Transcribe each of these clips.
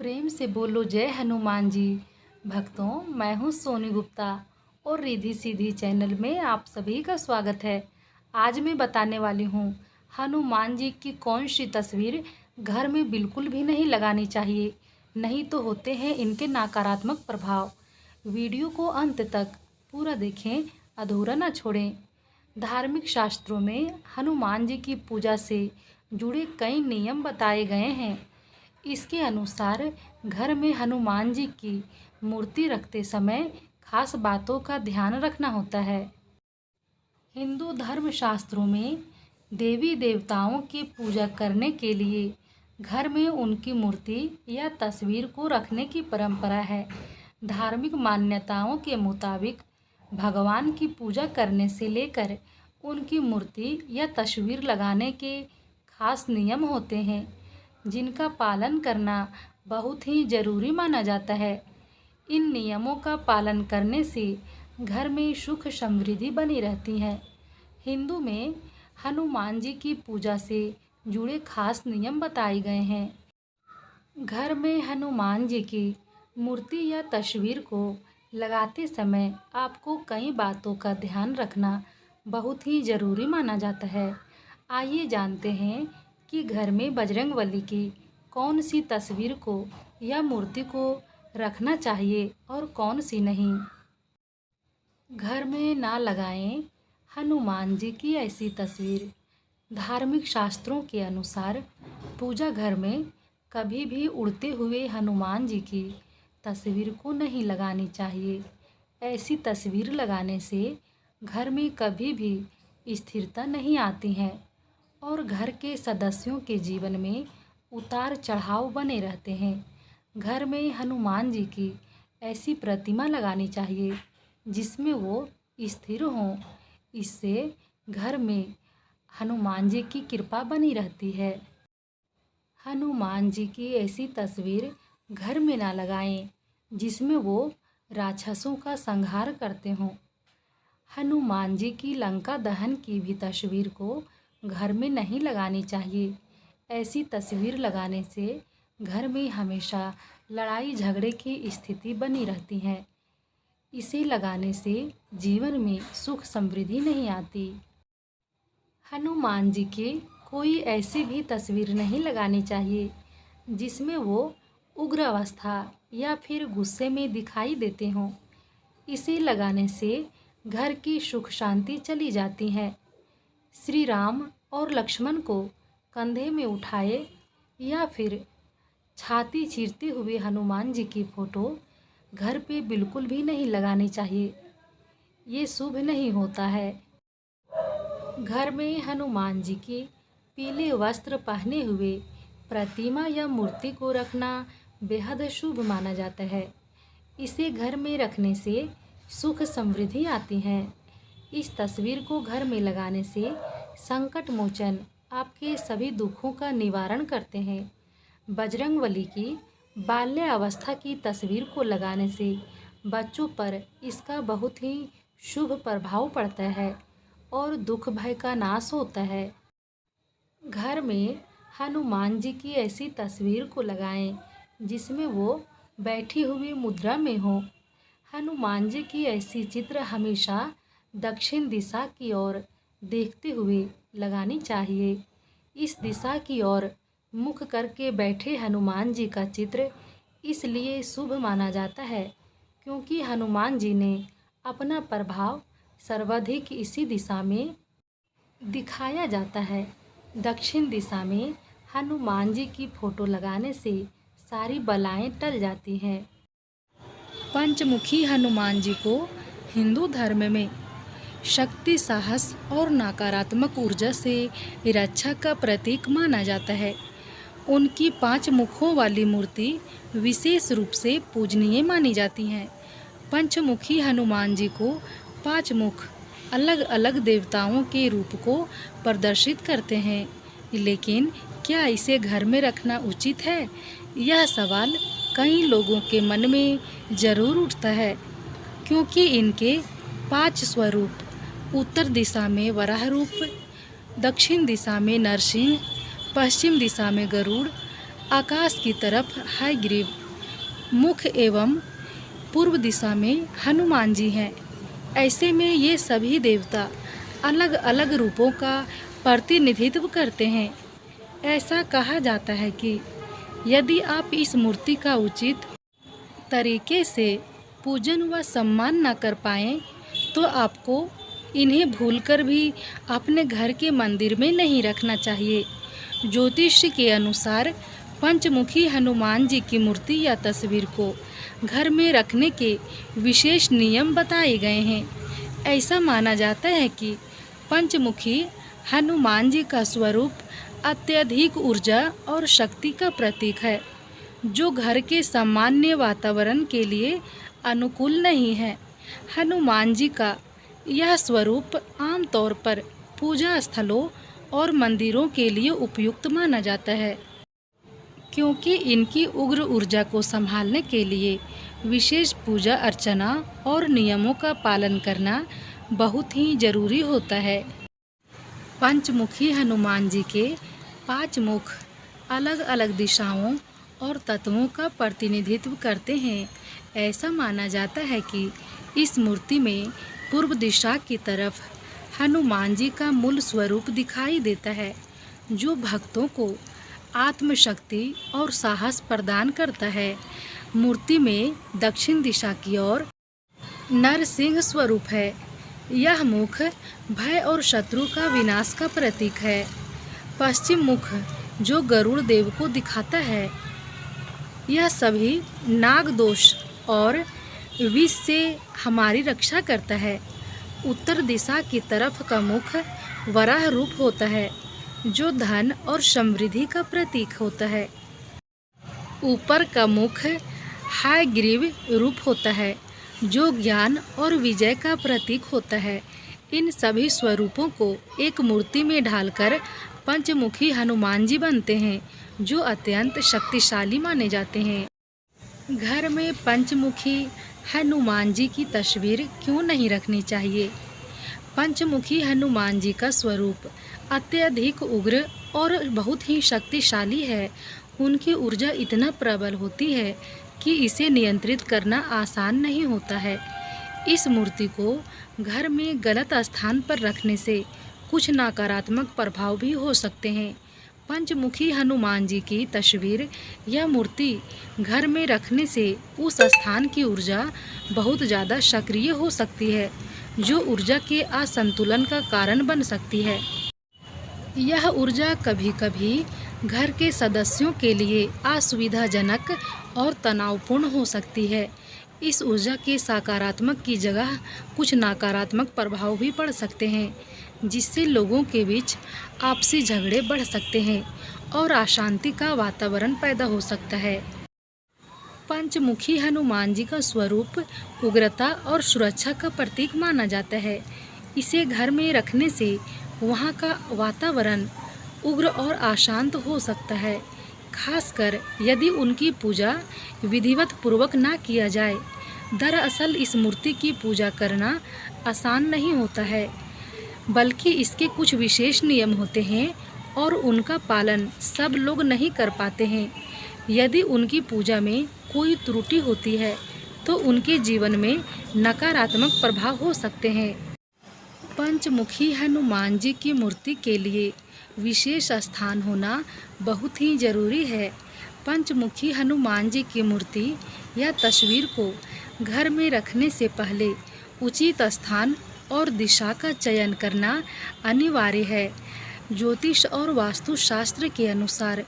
प्रेम से बोलो जय हनुमान जी। भक्तों, मैं हूँ सोनी गुप्ता और रिद्धि सीधी चैनल में आप सभी का स्वागत है। आज मैं बताने वाली हूँ हनुमान जी की कौन सी तस्वीर घर में बिल्कुल भी नहीं लगानी चाहिए, नहीं तो होते हैं इनके नकारात्मक प्रभाव। वीडियो को अंत तक पूरा देखें, अधूरा न छोड़ें। धार्मिक शास्त्रों में हनुमान जी की पूजा से जुड़े कई नियम बताए गए हैं। इसके अनुसार घर में हनुमान जी की मूर्ति रखते समय खास बातों का ध्यान रखना होता है। हिंदू धर्म शास्त्रों में देवी देवताओं की पूजा करने के लिए घर में उनकी मूर्ति या तस्वीर को रखने की परंपरा है। धार्मिक मान्यताओं के मुताबिक भगवान की पूजा करने से लेकर उनकी मूर्ति या तस्वीर लगाने के खास नियम होते हैं, जिनका पालन करना बहुत ही ज़रूरी माना जाता है। इन नियमों का पालन करने से घर में सुख समृद्धि बनी रहती है। हिंदू में हनुमान जी की पूजा से जुड़े खास नियम बताए गए हैं। घर में हनुमान जी की मूर्ति या तस्वीर को लगाते समय आपको कई बातों का ध्यान रखना बहुत ही ज़रूरी माना जाता है। आइए जानते हैं कि घर में बजरंगबली की कौन सी तस्वीर को या मूर्ति को रखना चाहिए और कौन सी नहीं। घर में ना लगाएं हनुमान जी की ऐसी तस्वीर। धार्मिक शास्त्रों के अनुसार पूजा घर में कभी भी उड़ते हुए हनुमान जी की तस्वीर को नहीं लगानी चाहिए। ऐसी तस्वीर लगाने से घर में कभी भी स्थिरता नहीं आती है और घर के सदस्यों के जीवन में उतार चढ़ाव बने रहते हैं। घर में हनुमान जी की ऐसी प्रतिमा लगानी चाहिए जिसमें वो स्थिर हों। इससे घर में हनुमान जी की कृपा बनी रहती है। हनुमान जी की ऐसी तस्वीर घर में ना लगाएं जिसमें वो राक्षसों का संहार करते हों। हनुमान जी की लंका दहन की भी तस्वीर को घर में नहीं लगानी चाहिए। ऐसी तस्वीर लगाने से घर में हमेशा लड़ाई झगड़े की स्थिति बनी रहती है। इसे लगाने से जीवन में सुख समृद्धि नहीं आती। हनुमान जी की कोई ऐसी भी तस्वीर नहीं लगानी चाहिए जिसमें वो उग्र अवस्था या फिर गुस्से में दिखाई देते हों। इसे लगाने से घर की सुख शांति चली जाती है। श्री राम और लक्ष्मण को कंधे में उठाए या फिर छाती चीरते हुए हनुमान जी की फ़ोटो घर पे बिल्कुल भी नहीं लगानी चाहिए। ये शुभ नहीं होता है। घर में हनुमान जी की पीले वस्त्र पहने हुए प्रतिमा या मूर्ति को रखना बेहद शुभ माना जाता है। इसे घर में रखने से सुख समृद्धि आती है। इस तस्वीर को घर में लगाने से संकट मोचन आपके सभी दुखों का निवारण करते हैं। बजरंगबली की बाल्यावस्था की तस्वीर को लगाने से बच्चों पर इसका बहुत ही शुभ प्रभाव पड़ता है और दुख भय का नाश होता है। घर में हनुमान जी की ऐसी तस्वीर को लगाएं जिसमें वो बैठी हुई मुद्रा में हो। हनुमान जी की ऐसी चित्र हमेशा दक्षिण दिशा की ओर देखते हुए लगानी चाहिए। इस दिशा की ओर मुख करके बैठे हनुमान जी का चित्र इसलिए शुभ माना जाता है क्योंकि हनुमान जी ने अपना प्रभाव सर्वाधिक इसी दिशा में दिखाया जाता है। दक्षिण दिशा में हनुमान जी की फ़ोटो लगाने से सारी बलाएं टल जाती हैं। पंचमुखी हनुमान जी को हिंदू धर्म में शक्ति, साहस और नकारात्मक ऊर्जा से रक्षा का प्रतीक माना जाता है। उनकी 5 मुखों वाली मूर्ति विशेष रूप से पूजनीय मानी जाती हैं। पंचमुखी हनुमान जी को 5 मुख अलग अलग देवताओं के रूप को प्रदर्शित करते हैं, लेकिन क्या इसे घर में रखना उचित है? यह सवाल कई लोगों के मन में ज़रूर उठता है, क्योंकि इनके 5 स्वरूप उत्तर दिशा में वराह रूप, दक्षिण दिशा में नरसिंह, पश्चिम दिशा में गरुड़, आकाश की तरफ है ग्रीव, मुख एवं पूर्व दिशा में हनुमान जी हैं। ऐसे में ये सभी देवता अलग अलग रूपों का प्रतिनिधित्व करते हैं। ऐसा कहा जाता है कि यदि आप इस मूर्ति का उचित तरीके से पूजन व सम्मान न कर पाएँ तो आपको इन्हें भूलकर भी अपने घर के मंदिर में नहीं रखना चाहिए। ज्योतिष के अनुसार पंचमुखी हनुमान जी की मूर्ति या तस्वीर को घर में रखने के विशेष नियम बताए गए हैं। ऐसा माना जाता है कि पंचमुखी हनुमान जी का स्वरूप अत्यधिक ऊर्जा और शक्ति का प्रतीक है, जो घर के सामान्य वातावरण के लिए अनुकूल नहीं है। हनुमान जी का यह स्वरूप आमतौर पर पूजा स्थलों और मंदिरों के लिए उपयुक्त माना जाता है, क्योंकि इनकी उग्र ऊर्जा को संभालने के लिए विशेष पूजा अर्चना और नियमों का पालन करना बहुत ही जरूरी होता है। पंचमुखी हनुमान जी के 5 मुख अलग अलग दिशाओं और तत्वों का प्रतिनिधित्व करते हैं। ऐसा माना जाता है कि इस मूर्ति में पूर्व दिशा की तरफ हनुमान जी का मूल स्वरूप दिखाई देता है, जो भक्तों को आत्मशक्ति और साहस प्रदान करता है। मूर्ति में दक्षिण दिशा की ओर नरसिंह स्वरूप है। यह मुख भय और शत्रु का विनाश का प्रतीक है। पश्चिम मुख जो गरुड़ देव को दिखाता है, यह सभी नाग दोष और विष से हमारी रक्षा करता है। उत्तर दिशा की तरफ का मुख वराह रूप होता है, जो धन और समृद्धि का प्रतीक होता है। ऊपर का मुख हयग्रीव रूप होता है, जो ज्ञान और विजय का प्रतीक होता है। इन सभी स्वरूपों को एक मूर्ति में ढालकर पंचमुखी हनुमान जी बनते हैं, जो अत्यंत शक्तिशाली माने जाते हैं। घर में पंचमुखी हनुमान जी की तस्वीर क्यों नहीं रखनी चाहिए? पंचमुखी हनुमान जी का स्वरूप अत्यधिक उग्र और बहुत ही शक्तिशाली है। उनकी ऊर्जा इतना प्रबल होती है कि इसे नियंत्रित करना आसान नहीं होता है। इस मूर्ति को घर में गलत स्थान पर रखने से कुछ नकारात्मक प्रभाव भी हो सकते हैं। पंचमुखी हनुमान जी की तस्वीर या मूर्ति घर में रखने से उस स्थान की ऊर्जा बहुत ज़्यादा सक्रिय हो सकती है, जो ऊर्जा के असंतुलन का कारण बन सकती है। यह ऊर्जा कभी कभी घर के सदस्यों के लिए असुविधाजनक और तनावपूर्ण हो सकती है। इस ऊर्जा के सकारात्मक की जगह कुछ नकारात्मक प्रभाव भी पड़ सकते हैं, जिससे लोगों के बीच आपसी झगड़े बढ़ सकते हैं और अशांति का वातावरण पैदा हो सकता है। पंचमुखी हनुमान जी का स्वरूप उग्रता और सुरक्षा का प्रतीक माना जाता है। इसे घर में रखने से वहाँ का वातावरण उग्र और अशांत हो सकता है, खासकर यदि उनकी पूजा विधिवत पूर्वक ना किया जाए। दरअसल इस मूर्ति की पूजा करना आसान नहीं होता है, बल्कि इसके कुछ विशेष नियम होते हैं और उनका पालन सब लोग नहीं कर पाते हैं। यदि उनकी पूजा में कोई त्रुटि होती है तो उनके जीवन में नकारात्मक प्रभाव हो सकते हैं। पंचमुखी हनुमान जी की मूर्ति के लिए विशेष स्थान होना बहुत ही ज़रूरी है। पंचमुखी हनुमान जी की मूर्ति या तस्वीर को घर में रखने से पहले उचित स्थान और दिशा का चयन करना अनिवार्य है। ज्योतिष और वास्तुशास्त्र के अनुसार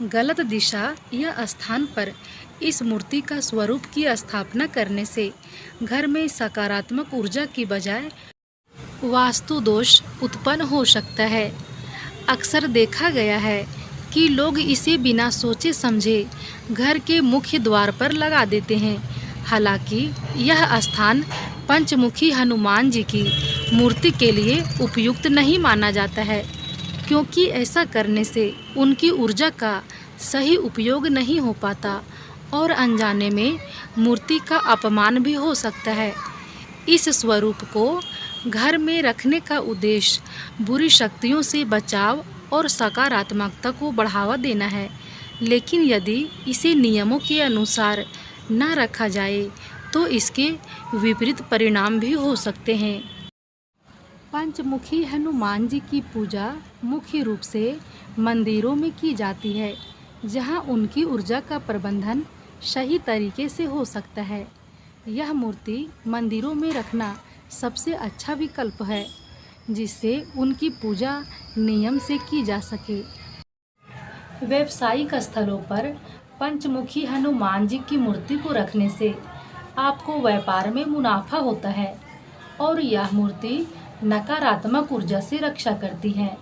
गलत दिशा या स्थान पर इस मूर्ति का स्वरूप की स्थापना करने से घर में सकारात्मक ऊर्जा की बजाय वास्तु दोष उत्पन्न हो सकता है। अक्सर देखा गया है कि लोग इसे बिना सोचे समझे घर के मुख्य द्वार पर लगा देते हैं। हालांकि यह स्थान पंचमुखी हनुमान जी की मूर्ति के लिए उपयुक्त नहीं माना जाता है, क्योंकि ऐसा करने से उनकी ऊर्जा का सही उपयोग नहीं हो पाता और अनजाने में मूर्ति का अपमान भी हो सकता है। इस स्वरूप को घर में रखने का उद्देश्य बुरी शक्तियों से बचाव और सकारात्मकता को बढ़ावा देना है। लेकिन यदि इसे नियमों के अनुसार न रखा जाए तो इसके विपरीत परिणाम भी हो सकते हैं। पंचमुखी हनुमान जी की पूजा मुख्य रूप से मंदिरों में की जाती है, जहां उनकी ऊर्जा का प्रबंधन सही तरीके से हो सकता है। यह मूर्ति मंदिरों में रखना सबसे अच्छा विकल्प है, जिससे उनकी पूजा नियम से की जा सके। व्यावसायिक स्थलों पर पंचमुखी हनुमान जी की मूर्ति को रखने से आपको व्यापार में मुनाफा होता है और यह मूर्ति नकारात्मक ऊर्जा से रक्षा करती है।